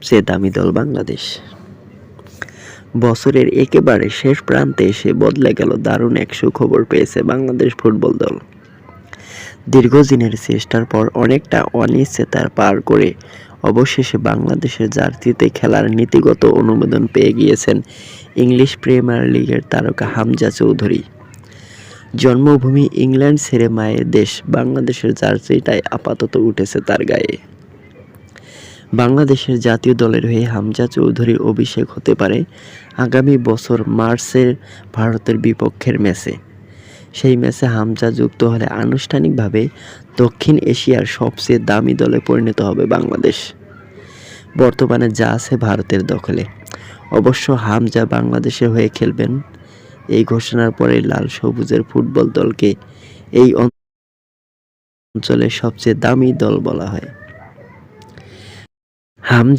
সবচেয়ে দামি দল বাংলাদেশ। বছরের একেবারে শেষ প্রান্তে এসে বদলে গেল দারুণ এক সুখবর পেয়েছে বাংলাদেশ ফুটবল দল। দীর্ঘদিনের চেষ্টার পর অনেকটা অনিশ্চয়তার পার করে অবশেষে বাংলাদেশের জার্সিতে খেলার নীতিগত অনুমোদন পেয়ে গিয়েছেন ইংলিশ প্রিমিয়ার লিগের তারকা হামজা চৌধুরী। জন্মভূমি ইংল্যান্ড ছেড়ে মায়ের দেশ বাংলাদেশের জার্সিটাই আপাতত উঠেছে তার গায়ে। বাংলাদেশের জাতীয় দলের হয়ে হামজা চৌধুরীর অভিষেক হতে পারে আগামী বছর মার্চের ভারতের বিপক্ষের ম্যাচে। সেই ম্যাচে হামজা যুক্ত হলে আনুষ্ঠানিকভাবে দক্ষিণ এশিয়ার সবচেয়ে দামি দলে পরিণত হবে বাংলাদেশ। বর্তমানে যা আছে ভারতের দখলে। অবশ্য হামজা বাংলাদেশের হয়ে খেলবেন, এই ঘোষণার পরেই লাল সবুজের ফুটবল দলকে এই অঞ্চলের সবচেয়ে দামি দল বলা হয়। হামজা